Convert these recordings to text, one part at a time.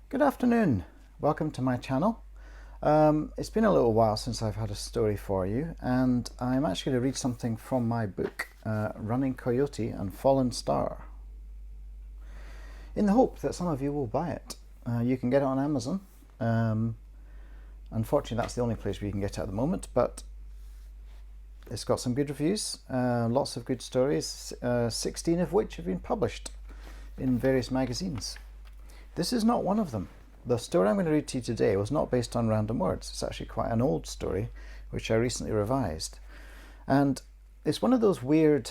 Good afternoon. Welcome to my channel. It's been a little while since I've had a story for you, and I'm actually going to read something from my book, Running Coyote and Fallen Star, in the hope that some of you will buy it. You can get it on Amazon. Unfortunately, that's the only place where you can get it at the moment, but it's got some good reviews, lots of good stories, 16 of which have been published in various magazines. This is not one of them. The story I'm going to read to you today was not based on random words. It's actually quite an old story, which I recently revised. And it's one of those weird,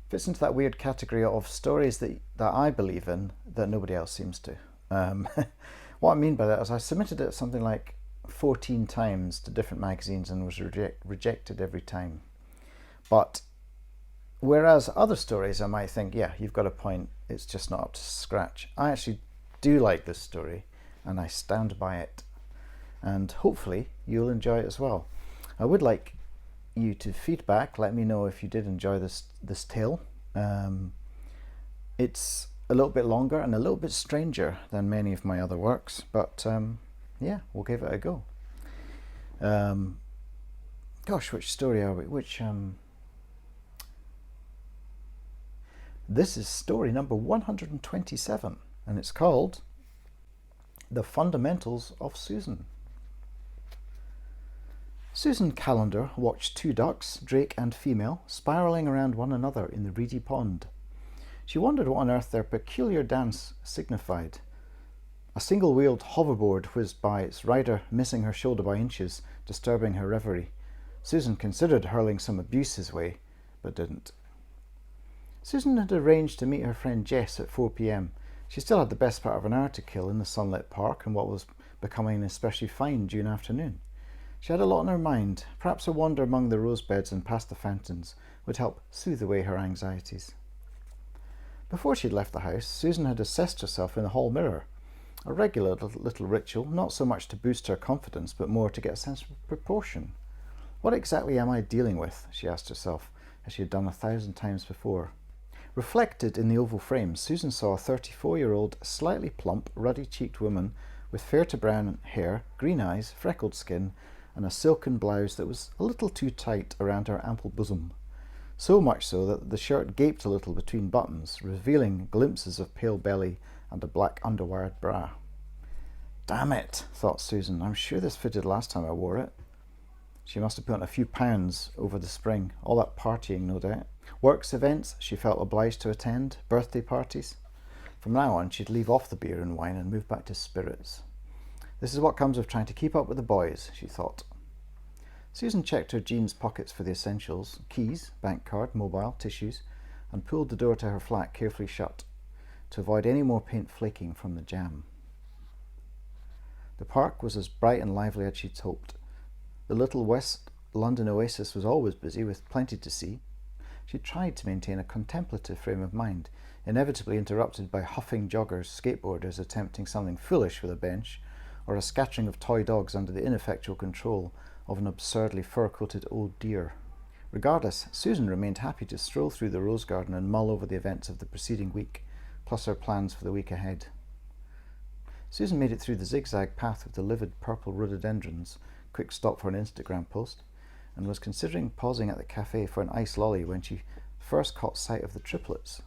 fits into that weird category of stories that I believe in that nobody else seems to. What I mean by that is I submitted it something like 14 times to different magazines and was rejected every time. But whereas other stories I might think, yeah, you've got a point, it's just not up to scratch. I actually do like this story and I stand by it, and hopefully you'll enjoy it as well. I would like you to feedback, let me know if you did enjoy this tale. It's a little bit longer and a little bit stranger than many of my other works, but yeah, we'll give it a go. Gosh, which story are we? This is story number 127, and it's called The Fundamentals of Susan. Susan Callender watched two ducks, drake and female, spiralling around one another in the reedy pond. She wondered what on earth their peculiar dance signified. A single-wheeled hoverboard whizzed by, its rider missing her shoulder by inches, disturbing her reverie. Susan considered hurling some abuse his way, but didn't. Susan had arranged to meet her friend Jess at 4 p.m. She still had the best part of an hour to kill in the sunlit park in what was becoming an especially fine June afternoon. She had a lot on her mind. Perhaps a wander among the rose beds and past the fountains would help soothe away her anxieties. Before she had left the house, Susan had assessed herself in the hall mirror. A regular little ritual, not so much to boost her confidence, but more to get a sense of proportion. What exactly am I dealing with? She asked herself, as she had done 1,000 times before. Reflected in the oval frame, Susan saw a 34-year-old, slightly plump, ruddy-cheeked woman with fair to brown hair, green eyes, freckled skin, and a silken blouse that was a little too tight around her ample bosom. So much so that the shirt gaped a little between buttons, revealing glimpses of pale belly and a black underwired bra. Damn it, thought Susan, I'm sure this fitted last time I wore it. She must have put on a few pounds over the spring, all that partying, no doubt. Works events she felt obliged to attend, birthday parties. From now on she'd leave off the beer and wine and move back to spirits. This is what comes of trying to keep up with the boys, she thought. Susan checked her jeans pockets for the essentials, keys, bank card, mobile, tissues, and pulled the door to her flat carefully shut to avoid any more paint flaking from the jam. The park was as bright and lively as she'd hoped. The little West London oasis was always busy, with plenty to see. She tried to maintain a contemplative frame of mind, inevitably interrupted by huffing joggers, skateboarders attempting something foolish with a bench, or a scattering of toy dogs under the ineffectual control of an absurdly fur-coated old deer. Regardless, Susan remained happy to stroll through the rose garden and mull over the events of the preceding week, plus her plans for the week ahead. Susan made it through the zigzag path with the livid purple rhododendrons, quick stop for an Instagram post, and was considering pausing at the cafe for an ice lolly when she first caught sight of the triplets.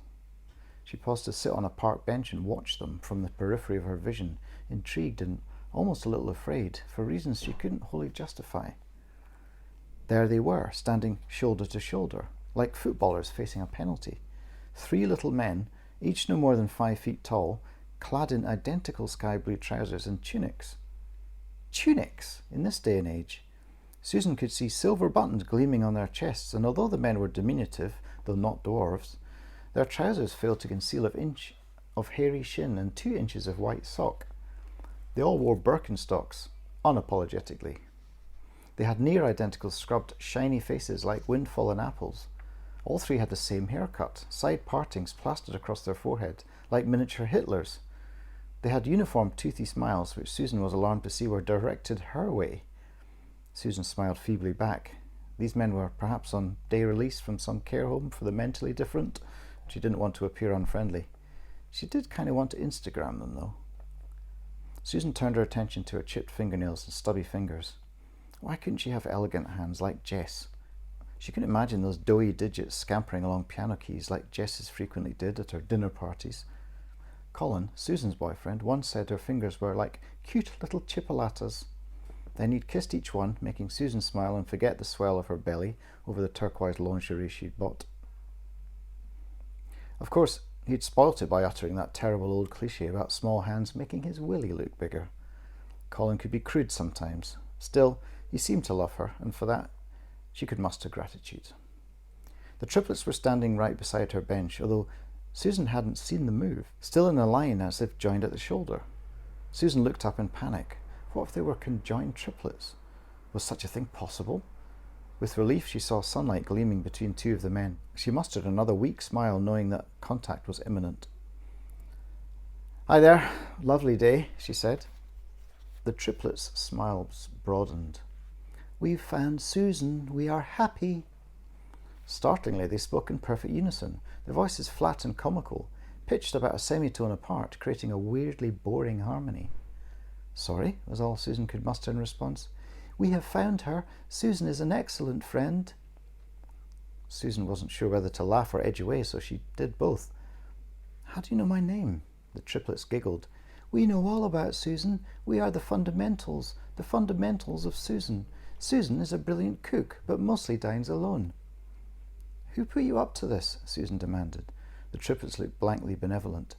She paused to sit on a park bench and watch them from the periphery of her vision, intrigued and almost a little afraid, for reasons she couldn't wholly justify. There they were, standing shoulder to shoulder, like footballers facing a penalty. 3 little men, each no more than 5 feet tall, clad in identical sky blue trousers and tunics. Tunics, in this day and age. Susan could see silver buttons gleaming on their chests, and although the men were diminutive, though not dwarves, their trousers failed to conceal an inch of hairy shin and 2 inches of white sock. They all wore Birkenstocks, unapologetically. They had near-identical scrubbed, shiny faces like wind-fallen apples. All 3 had the same haircut, side partings plastered across their forehead, like miniature Hitlers. They had uniform toothy smiles, which Susan was alarmed to see were directed her way. Susan smiled feebly back. These men were perhaps on day release from some care home for the mentally different. She didn't want to appear unfriendly. She did kind of want to Instagram them, though. Susan turned her attention to her chipped fingernails and stubby fingers. Why couldn't she have elegant hands like Jess? She couldn't imagine those doughy digits scampering along piano keys like Jess's frequently did at her dinner parties. Colin, Susan's boyfriend, once said her fingers were like cute little chipolatas. Then he'd kissed each one, making Susan smile and forget the swell of her belly over the turquoise lingerie she'd bought. Of course, he'd spoilt it by uttering that terrible old cliché about small hands making his willy look bigger. Colin could be crude sometimes. Still, he seemed to love her, and for that she could muster gratitude. The triplets were standing right beside her bench, although Susan hadn't seen them move, still in a line as if joined at the shoulder. Susan looked up in panic. What if they were conjoined triplets? Was such a thing possible? With relief, she saw sunlight gleaming between two of the men. She mustered another weak smile, knowing that contact was imminent. "Hi there, lovely day," she said. The triplets' smiles broadened. "We've found Susan. We are happy." Startlingly, they spoke in perfect unison, their voices flat and comical, pitched about a semitone apart, creating a weirdly boring harmony. "Sorry," was all Susan could muster in response. "We have found her. Susan is an excellent friend." Susan wasn't sure whether to laugh or edge away, so she did both. "How do you know my name?" The triplets giggled. "We know all about Susan. We are the fundamentals of Susan. Susan is a brilliant cook, but mostly dines alone." "Who put you up to this?" Susan demanded. The triplets looked blankly benevolent.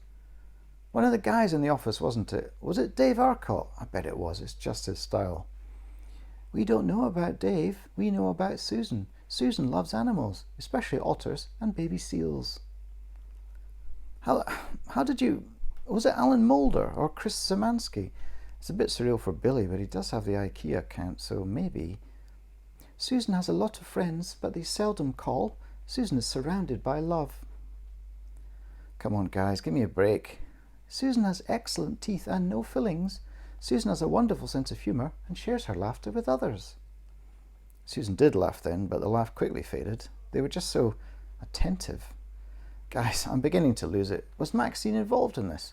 "One of the guys in the office, wasn't it? Was it Dave Arcott?" "I bet it was. It's just his style." "We don't know about Dave. We know about Susan. Susan loves animals, especially otters and baby seals." How did you... Was it Alan Moulder or Chris Szymanski? It's a bit surreal for Billy, but he does have the IKEA account, so maybe... "Susan has a lot of friends, but they seldom call. Susan is surrounded by love." "Come on, guys, give me a break." "Susan has excellent teeth and no fillings. Susan has a wonderful sense of humour and shares her laughter with others." Susan did laugh then, but the laugh quickly faded. They were just so attentive. "Guys, I'm beginning to lose it. Was Maxine involved in this?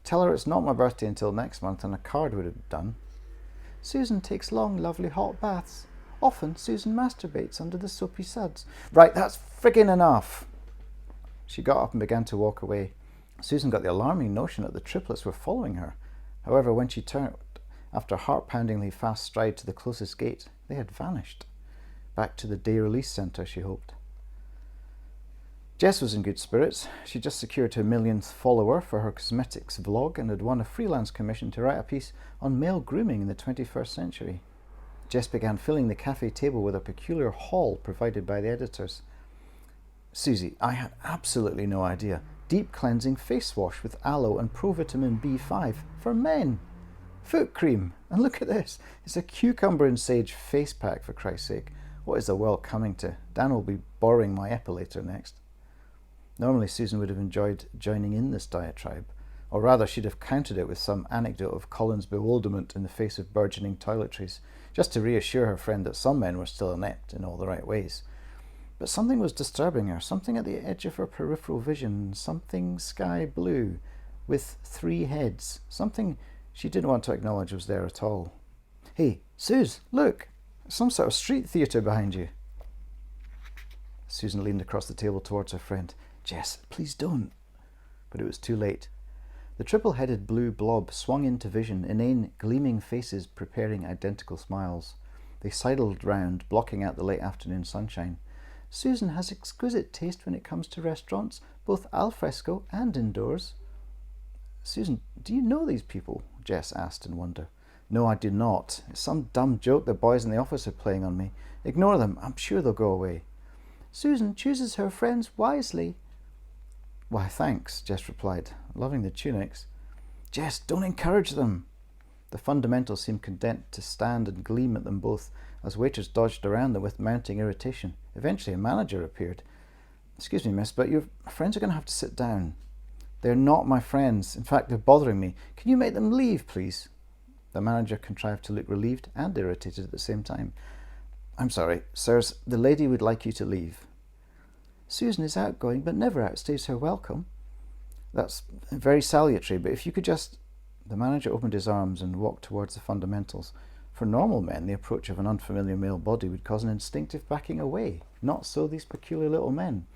Tell her it's not my birthday until next month and a card would have done." "Susan takes long, lovely hot baths. Often Susan masturbates under the soapy suds." "Right, that's friggin' enough." She got up and began to walk away. Susan got the alarming notion that the triplets were following her. However, when she turned, after a heart-poundingly fast stride to the closest gate, they had vanished. Back to the day release centre, she hoped. Jess was in good spirits. She just secured her millionth follower for her cosmetics vlog and had won a freelance commission to write a piece on male grooming in the 21st century. Jess began filling the cafe table with a peculiar haul provided by the editors. "Susie, I had absolutely no idea. Deep cleansing face wash with aloe and provitamin B5 for men. Foot cream. And look at this. It's a cucumber and sage face pack, for Christ's sake. What is the world coming to? Dan will be borrowing my epilator next." Normally Susan would have enjoyed joining in this diatribe, or rather she'd have countered it with some anecdote of Colin's bewilderment in the face of burgeoning toiletries, just to reassure her friend that some men were still inept in all the right ways. But something was disturbing her, something at the edge of her peripheral vision, something sky blue, with 3 heads, something she didn't want to acknowledge was there at all. "Hey, Suze, look! Some sort of street theatre behind you." Susan leaned across the table towards her friend. "Jess, please don't." But it was too late. The triple-headed blue blob swung into vision, inane, gleaming faces preparing identical smiles. They sidled round, blocking out the late afternoon sunshine. "Susan has exquisite taste when it comes to restaurants, both al fresco and indoors." "Susan, do you know these people?" Jess asked in wonder. "No, I do not. It's some dumb joke the boys in the office are playing on me. Ignore them. I'm sure they'll go away." "Susan chooses her friends wisely." "Why, thanks," Jess replied, loving the tunics. "Jess, don't encourage them." The fundamentals seemed content to stand and gleam at them both as waiters dodged around them with mounting irritation. Eventually a manager appeared. "Excuse me, miss, but your friends are going to have to sit down." "They're not my friends. In fact, they're bothering me. Can you make them leave, please?" The manager contrived to look relieved and irritated at the same time. "I'm sorry, sirs, the lady would like you to leave." "Susan is outgoing, but never outstays her welcome." "That's very salutary, but if you could just..." The manager opened his arms and walked towards the fundamentals. For normal men, the approach of an unfamiliar male body would cause an instinctive backing away. Not so these peculiar little men.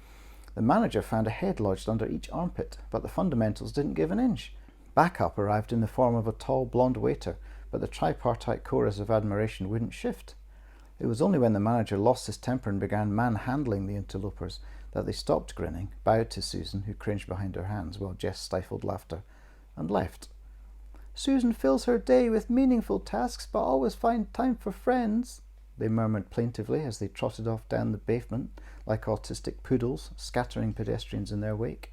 The manager found a head lodged under each armpit, but the fundamentals didn't give an inch. Backup arrived in the form of a tall blonde waiter, but the tripartite chorus of admiration wouldn't shift. It was only when the manager lost his temper and began manhandling the interlopers that they stopped grinning, bowed to Susan, who cringed behind her hands while Jess stifled laughter, and left. "Susan fills her day with meaningful tasks, but always finds time for friends," they murmured plaintively as they trotted off down the pavement like autistic poodles, scattering pedestrians in their wake.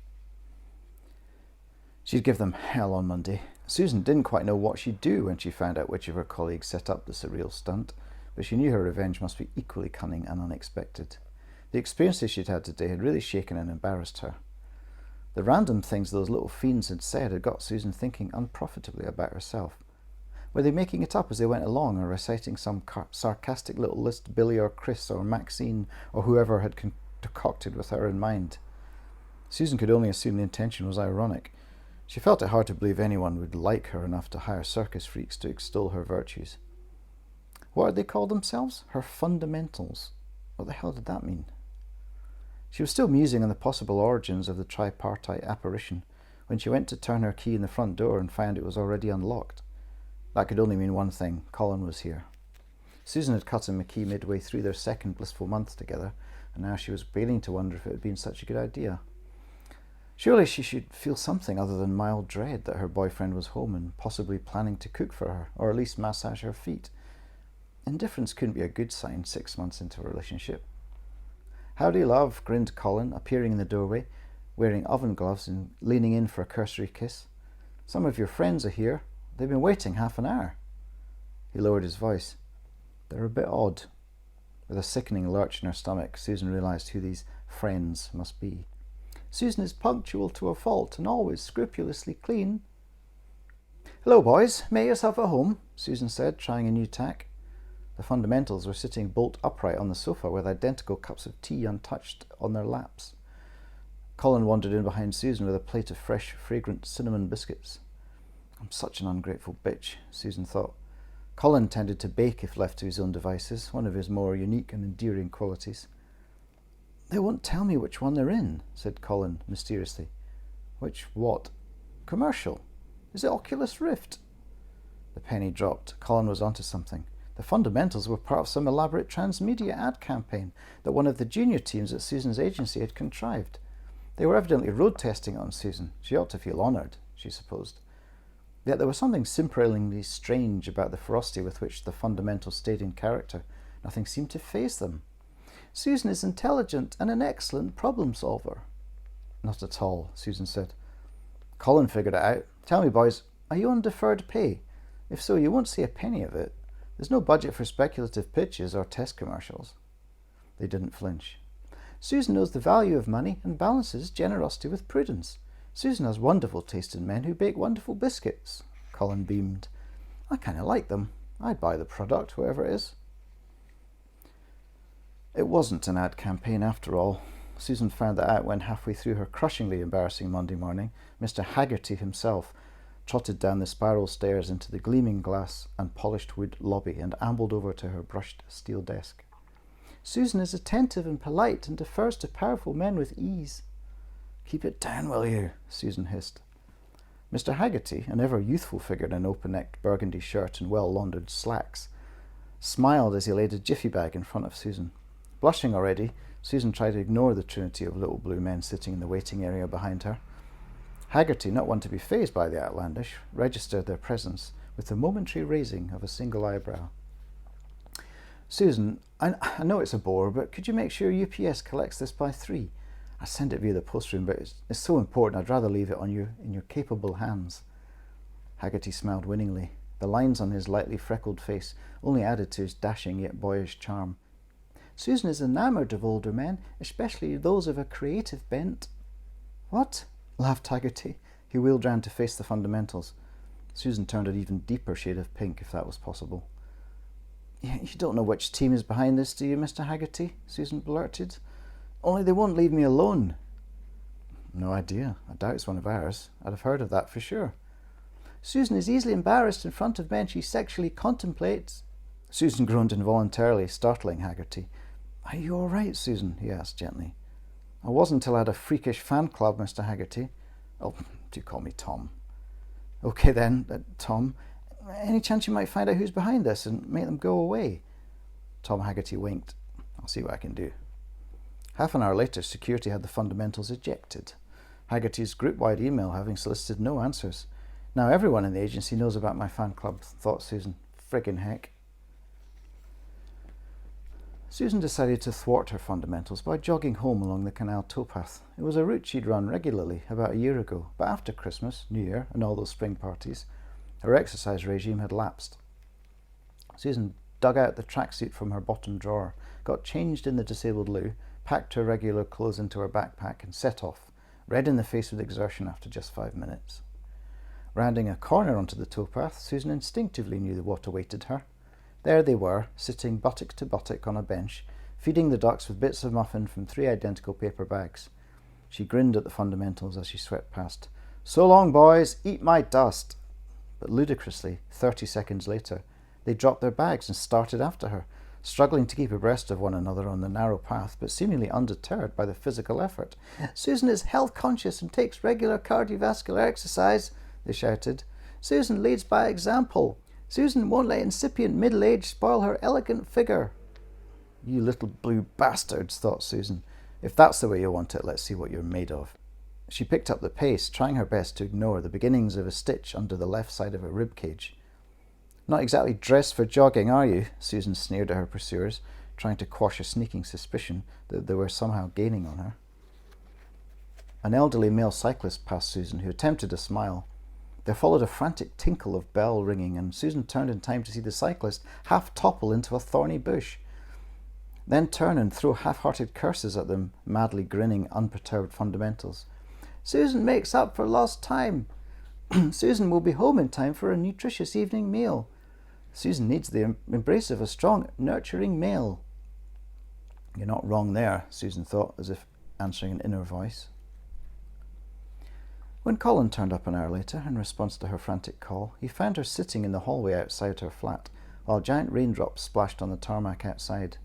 She'd give them hell on Monday. Susan didn't quite know what she'd do when she found out which of her colleagues set up the surreal stunt, but she knew her revenge must be equally cunning and unexpected. The experiences she'd had today had really shaken and embarrassed her. The random things those little fiends had said had got Susan thinking unprofitably about herself. Were they making it up as they went along, or reciting some sarcastic little list Billy or Chris or Maxine or whoever had concocted with her in mind? Susan could only assume the intention was ironic. She felt it hard to believe anyone would like her enough to hire circus freaks to extol her virtues. What had they called themselves? Her fundamentals. What the hell did that mean? She was still musing on the possible origins of the tripartite apparition when she went to turn her key in the front door and found it was already unlocked. That could only mean one thing: Colin was here. Susan had cut him a key midway through their second blissful month together, and now she was beginning to wonder if it had been such a good idea. Surely she should feel something other than mild dread that her boyfriend was home and possibly planning to cook for her, or at least massage her feet. Indifference couldn't be a good sign 6 months into a relationship. "Howdy, love," grinned Colin, appearing in the doorway, wearing oven gloves and leaning in for a cursory kiss. "Some of your friends are here. They've been waiting half an hour." He lowered his voice. "They're a bit odd." With a sickening lurch in her stomach, Susan realised who these friends must be. "Susan is punctual to a fault and always scrupulously clean." "Hello, boys. Make yourself at home," Susan said, trying a new tack. The fundamentals were sitting bolt upright on the sofa with identical cups of tea untouched on their laps. Colin wandered in behind Susan with a plate of fresh, fragrant cinnamon biscuits. "I'm such an ungrateful bitch," Susan thought. Colin tended to bake if left to his own devices, one of his more unique and endearing qualities. "They won't tell me which one they're in," said Colin mysteriously. "Which what?" "Commercial. Is it Oculus Rift?" The penny dropped. Colin was onto something. The fundamentals were part of some elaborate transmedia ad campaign that one of the junior teams at Susan's agency had contrived. They were evidently road testing on Susan. She ought to feel honoured, she supposed. Yet there was something simperingly strange about the ferocity with which the fundamentals stayed in character. Nothing seemed to faze them. "Susan is intelligent and an excellent problem solver." "Not at all," Susan said. Colin figured it out. "Tell me, boys, are you on deferred pay? If so, you won't see a penny of it. There's no budget for speculative pitches or test commercials." They didn't flinch. "Susan knows the value of money and balances generosity with prudence. Susan has wonderful taste in men who bake wonderful biscuits." Colin beamed. "I kind of like them. I'd buy the product, whatever it is." It wasn't an ad campaign after all. Susan found that out when, halfway through her crushingly embarrassing Monday morning, Mr. Haggerty himself trotted down the spiral stairs into the gleaming glass and polished wood lobby and ambled over to her brushed steel desk. "Susan is attentive and polite and defers to powerful men with ease." "Keep it down, will you?" Susan hissed. Mr. Haggerty, an ever-youthful figure in an open-necked burgundy shirt and well-laundered slacks, smiled as he laid a jiffy bag in front of Susan. Blushing already, Susan tried to ignore the trinity of little blue men sitting in the waiting area behind her. Haggerty, not one to be fazed by the outlandish, registered their presence with the momentary raising of a single eyebrow. "Susan, I know it's a bore, but could you make sure UPS collects this by 3? I send it via the post room, but it's so important I'd rather leave it in your capable hands." Haggerty smiled winningly. The lines on his lightly freckled face only added to his dashing yet boyish charm. "Susan is enamoured of older men, especially those of a creative bent." "What?" laughed Haggerty. He wheeled round to face the fundamentals. Susan turned an even deeper shade of pink, if that was possible. "You don't know which team is behind this, do you, Mr. Haggerty?" Susan blurted. "Only they won't leave me alone." "No idea. I doubt it's one of ours. I'd have heard of that for sure." Susan is easily embarrassed in front of men she sexually contemplates. Susan groaned involuntarily, startling Haggerty. Are you all right, Susan? He asked gently. I wasn't till I had a freakish fan club, Mr. Haggerty. Oh, do call me Tom. Okay then, Tom. Any chance you might find out who's behind this and make them go away? Tom Haggerty winked. I'll see what I can do. Half an hour later, security had the fundamentals ejected. Haggerty's group-wide email having solicited no answers. Now everyone in the agency knows about my fan club, thought Susan. Friggin' heck. Susan decided to thwart her fundamentals by jogging home along the canal towpath. It was a route she'd run regularly about a year ago, but after Christmas, New Year, and all those spring parties, her exercise regime had lapsed. Susan dug out the tracksuit from her bottom drawer, got changed in the disabled loo, packed her regular clothes into her backpack, and set off, red in the face with exertion after just 5 minutes. Rounding a corner onto the towpath, Susan instinctively knew what awaited her. There they were, sitting buttock to buttock on a bench, feeding the ducks with bits of muffin from 3 identical paper bags. She grinned at the fundamentals as she swept past. So long, boys, eat my dust. But ludicrously, 30 seconds later, they dropped their bags and started after her, struggling to keep abreast of one another on the narrow path, but seemingly undeterred by the physical effort. Susan is health conscious and takes regular cardiovascular exercise, they shouted. Susan leads by example. Susan won't let incipient middle age spoil her elegant figure. You little blue bastards, thought Susan. If that's the way you want it, let's see what you're made of. She picked up the pace, trying her best to ignore the beginnings of a stitch under the left side of her rib cage. Not exactly dressed for jogging, are you? Susan sneered at her pursuers, trying to quash a sneaking suspicion that they were somehow gaining on her. An elderly male cyclist passed Susan, who attempted a smile. There followed a frantic tinkle of bell ringing, and Susan turned in time to see the cyclist half topple into a thorny bush, then turn and throw half-hearted curses at them madly grinning, unperturbed fundamentals. Susan makes up for lost time. Susan will be home in time for a nutritious evening meal. Susan needs the embrace of a strong, nurturing male. You're not wrong there, Susan thought, as if answering an inner voice. When Colin turned up an hour later, in response to her frantic call, he found her sitting in the hallway outside her flat, while giant raindrops splashed on the tarmac outside.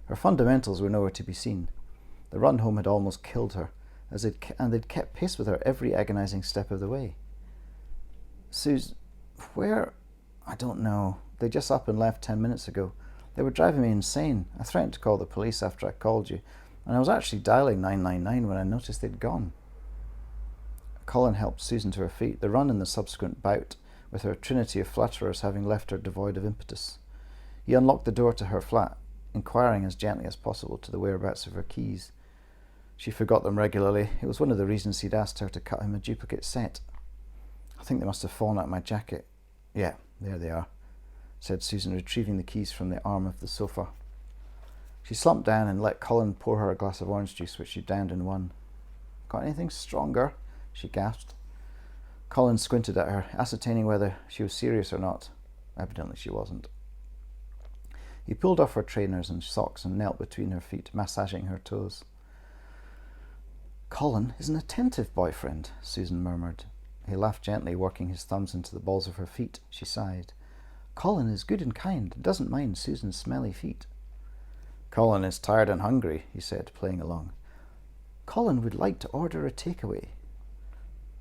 Her fundamentals were nowhere to be seen. The run home had almost killed her, and they'd kept pace with her every agonizing step of the way. Where? I don't know. They just up and left 10 minutes ago. They were driving me insane. I threatened to call the police after I called you, and I was actually dialing 999 when I noticed they'd gone. Colin helped Susan to her feet, the run and the subsequent bout, with her trinity of flatterers having left her devoid of impetus. He unlocked the door to her flat, inquiring as gently as possible to the whereabouts of her keys. She forgot them regularly. It was one of the reasons he'd asked her to cut him a duplicate set. I think they must have fallen out of my jacket. Yeah, there they are, said Susan, retrieving the keys from the arm of the sofa. She slumped down and let Colin pour her a glass of orange juice, which she downed in one. Got anything stronger? She gasped. Colin squinted at her, ascertaining whether she was serious or not. Evidently she wasn't. He pulled off her trainers and socks and knelt between her feet, massaging her toes. Colin is an attentive boyfriend, Susan murmured. He laughed gently, working his thumbs into the balls of her feet. She sighed. Colin is good and kind and doesn't mind Susan's smelly feet. Colin is tired and hungry, he said, playing along. Colin would like to order a takeaway.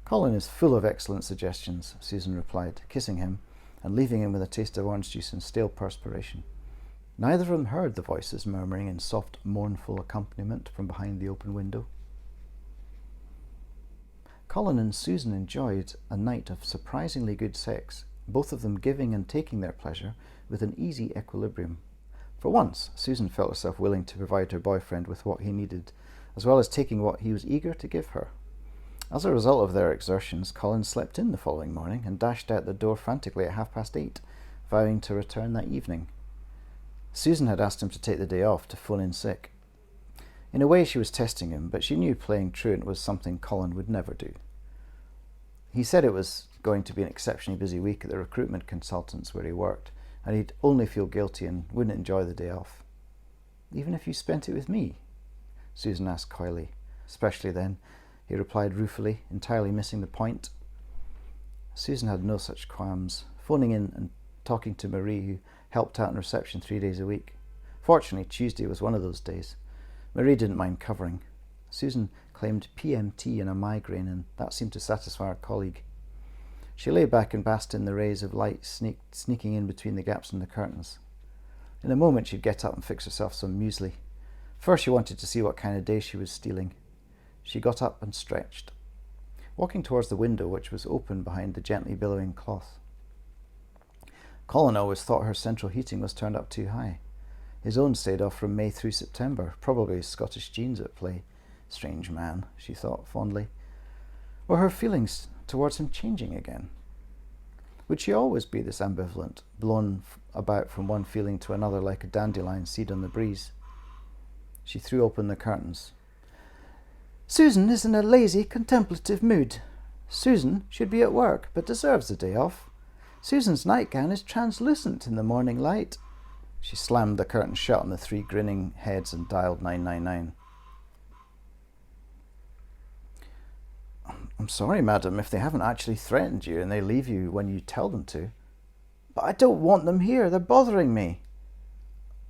Colin is full of excellent suggestions, Susan replied, kissing him and leaving him with a taste of orange juice and stale perspiration. Neither of them heard the voices murmuring in soft, mournful accompaniment from behind the open window. Colin and Susan enjoyed a night of surprisingly good sex, both of them giving and taking their pleasure with an easy equilibrium. For once, Susan felt herself willing to provide her boyfriend with what he needed, as well as taking what he was eager to give her. As a result of their exertions, Colin slept in the following morning and dashed out the door frantically at 8:30, vowing to return that evening. Susan had asked him to take the day off to phone in sick. In a way she was testing him, but she knew playing truant was something Colin would never do. He said it was going to be an exceptionally busy week at the recruitment consultants where he worked, and he'd only feel guilty and wouldn't enjoy the day off. Even if you spent it with me? Susan asked coyly. Especially then, he replied ruefully, entirely missing the point. Susan had no such qualms, phoning in and talking to Marie, who helped out in reception 3 days a week. Fortunately, Tuesday was one of those days. Marie didn't mind covering. Susan claimed PMT and a migraine, and that seemed to satisfy her colleague. She lay back and basked in the rays of light sneaking in between the gaps in the curtains. In a moment she'd get up and fix herself some muesli. First she wanted to see what kind of day she was stealing. She got up and stretched, walking towards the window, which was open behind the gently billowing cloth. Colin always thought her central heating was turned up too high. His own stayed off from May through September, probably Scottish genes at play. Strange man, she thought fondly. Were her feelings towards him changing again? Would she always be this ambivalent, blown about from one feeling to another like a dandelion seed on the breeze? She threw open the curtains. Susan is in a lazy, contemplative mood. Susan should be at work, but deserves a day off. Susan's nightgown is translucent in the morning light. She slammed the curtain shut on the 3 grinning heads and dialed 999. I'm sorry, madam, if they haven't actually threatened you and they leave you when you tell them to. But I don't want them here. They're bothering me.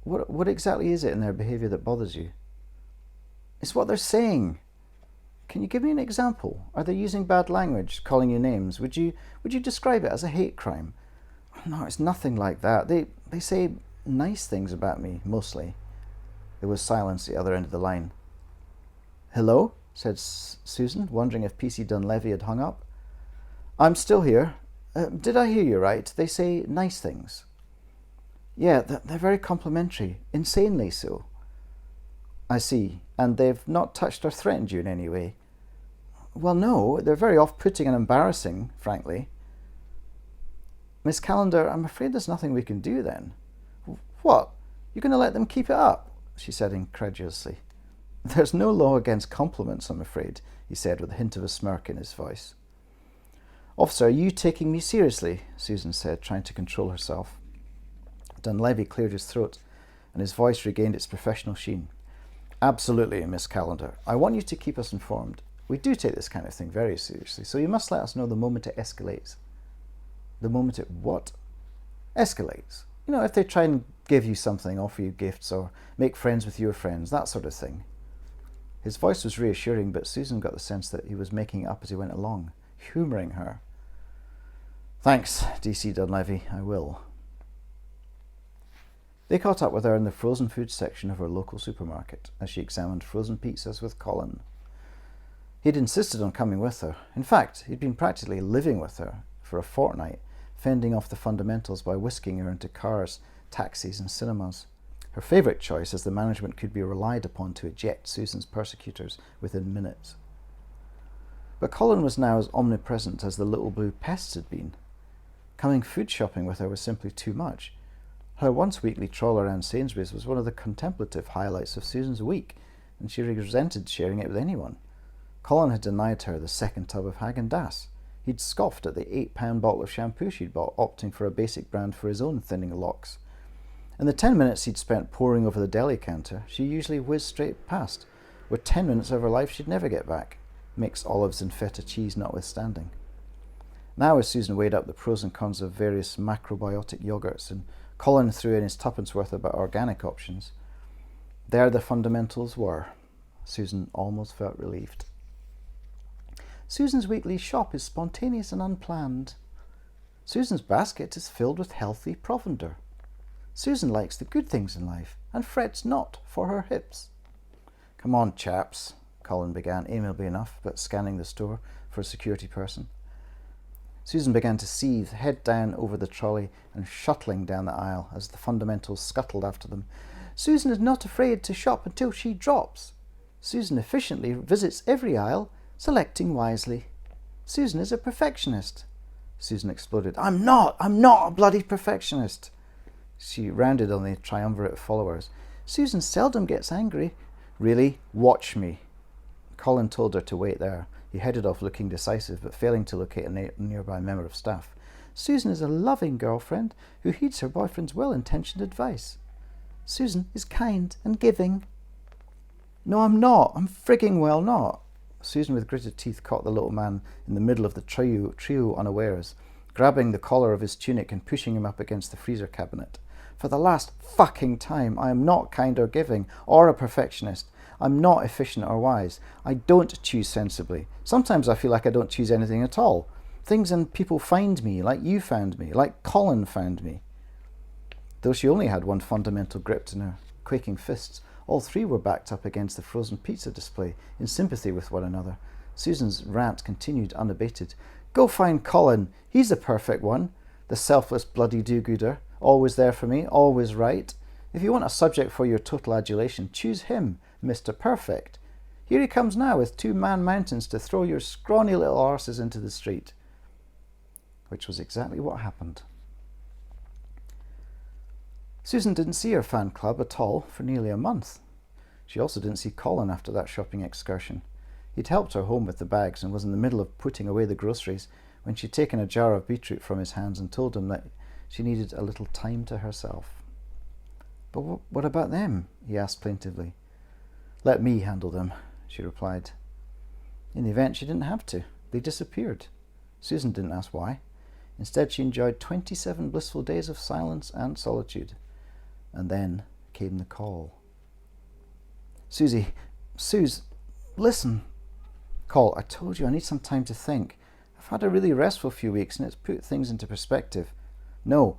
What exactly is it in their behaviour that bothers you? It's what they're saying. Can you give me an example? Are they using bad language, calling you names? Would you describe it as a hate crime? No, it's nothing like that. They say nice things about me, mostly. There was silence at the other end of the line. Hello? Said Susan, wondering if PC Dunleavy had hung up. I'm still here. Did I hear you right? They say nice things. Yeah, they're very complimentary, insanely so. I see. And they've not touched or threatened you in any way? Well, no, they're very off-putting and embarrassing, frankly. Miss Callender, I'm afraid there's nothing we can do then. What? You're going to let them keep it up? She said incredulously. There's no law against compliments, I'm afraid, he said with a hint of a smirk in his voice. Officer, are you taking me seriously? Susan said, trying to control herself. Dunleavy cleared his throat, and his voice regained its professional sheen. Absolutely, Miss Callender. I want you to keep us informed. We do take this kind of thing very seriously, so you must let us know the moment it escalates. The moment it what? Escalates. You know, if they try and give you something, offer you gifts, or make friends with your friends, that sort of thing. His voice was reassuring, but Susan got the sense that he was making it up as he went along, humouring her. Thanks, D.C. Dunleavy, I will. They caught up with her in the frozen food section of her local supermarket as she examined frozen pizzas with Colin. He'd insisted on coming with her. In fact, he'd been practically living with her for a fortnight, fending off the fundamentals by whisking her into cars, taxis and cinemas. Her favourite choice, as the management could be relied upon to eject Susan's persecutors within minutes. But Colin was now as omnipresent as the little blue pests had been. Coming food shopping with her was simply too much. Her once-weekly trawl around Sainsbury's was one of the contemplative highlights of Susan's week, and she resented sharing it with anyone. Colin had denied her the second tub of Häagen-Dazs. He'd scoffed at the £8 bottle of shampoo she'd bought, opting for a basic brand for his own thinning locks. In the 10 minutes he'd spent poring over the deli counter, she usually whizzed straight past, with 10 minutes of her life she'd never get back, mixed olives and feta cheese notwithstanding. Now, as Susan weighed up the pros and cons of various macrobiotic yogurts, and Colin threw in his tuppence worth about organic options, there the fundamentals were. Susan almost felt relieved. Susan's weekly shop is spontaneous and unplanned. Susan's basket is filled with healthy provender. Susan likes the good things in life and frets not for her hips. Come on, chaps, Colin began, amiably enough, but scanning the store for a security person. Susan began to seethe, head down over the trolley and shuttling down the aisle as the fundamentals scuttled after them. Susan is not afraid to shop until she drops. Susan efficiently visits every aisle, selecting wisely. Susan is a perfectionist. Susan exploded. I'm not a bloody perfectionist. She rounded on the triumvirate of followers. Susan seldom gets angry. Really? Watch me. Colin told her to wait there. He headed off looking decisive, but failing to locate a nearby member of staff. Susan is a loving girlfriend who heeds her boyfriend's well-intentioned advice. Susan is kind and giving. No, I'm not. I'm frigging well not. Susan, with gritted teeth, caught the little man in the middle of the trio unawares, grabbing the collar of his tunic and pushing him up against the freezer cabinet. For the last fucking time, I am not kind or giving, or a perfectionist. I'm not efficient or wise. I don't choose sensibly. Sometimes I feel like I don't choose anything at all. Things and people find me, like you found me, like Colin found me. Though she only had one fundamental gripped in her quaking fists, all three were backed up against the frozen pizza display, in sympathy with one another. Susan's rant continued unabated. Go find Colin. He's the perfect one. The selfless bloody do-gooder. Always there for me, always right. If you want a subject for your total adulation, choose him, Mr. Perfect. Here he comes now with 2 man mountains to throw your scrawny little arses into the street. Which was exactly what happened. Susan didn't see her fan club at all for nearly a month. She also didn't see Colin after that shopping excursion. He'd helped her home with the bags and was in the middle of putting away the groceries when she'd taken a jar of beetroot from his hands and told him that she needed a little time to herself. But what about them? He asked plaintively. Let me handle them, she replied. In the event, she didn't have to. They disappeared. Susan didn't ask why. Instead, she enjoyed 27 blissful days of silence and solitude. And then came the call. Susie, listen. Call, I told you I need some time to think. I've had a really restful few weeks and it's put things into perspective. No,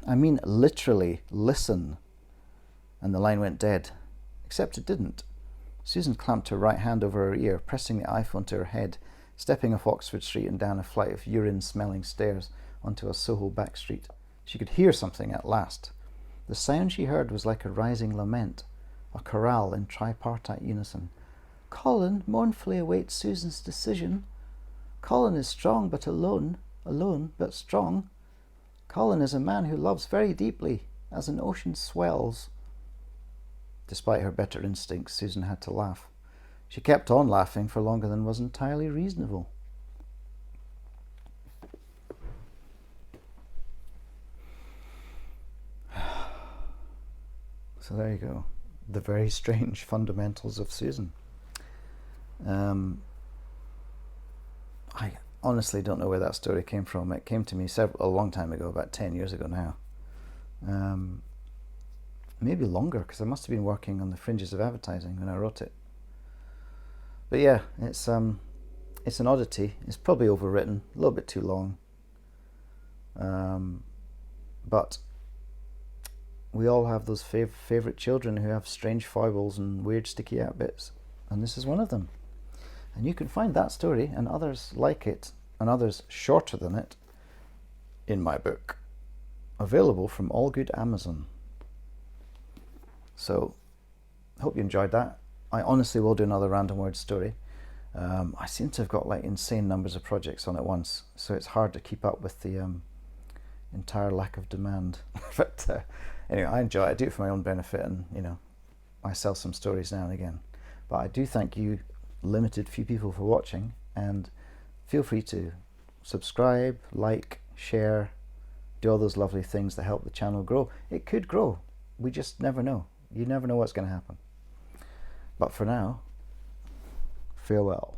I mean literally, listen. And the line went dead. Except it didn't. Susan clamped her right hand over her ear, pressing the iPhone to her head, stepping off Oxford Street and down a flight of urine-smelling stairs onto a Soho back street. She could hear something at last. The sound she heard was like a rising lament, a chorale in tripartite unison. Colin mournfully awaits Susan's decision. Colin is strong but alone but strong. Colin is a man who loves very deeply, as an ocean swells. Despite her better instincts, Susan had to laugh. She kept on laughing for longer than was entirely reasonable. So there you go. The very strange fundamentals of Susan. I honestly don't know where that story came from. It came to me a long time ago, about 10 years ago now. Maybe longer, because I must have been working on the fringes of advertising when I wrote it. But yeah, it's an oddity. It's probably overwritten, a little bit too long. But we all have those favourite children who have strange foibles and weird sticky out bits. And this is one of them. And you can find that story and others like it, and others shorter than it, in my book. Available from all good Amazon. So, hope you enjoyed that. I honestly will do another random word story. I seem to have got like insane numbers of projects on at once, so it's hard to keep up with the entire lack of demand. But anyway, I enjoy it. I do it for my own benefit, and I sell some stories now and again. But I do thank you, limited few people, for watching, and feel free to subscribe, like, share, do all those lovely things that help the channel grow. It could grow. We just never know. You never know what's going to happen. But for now, farewell.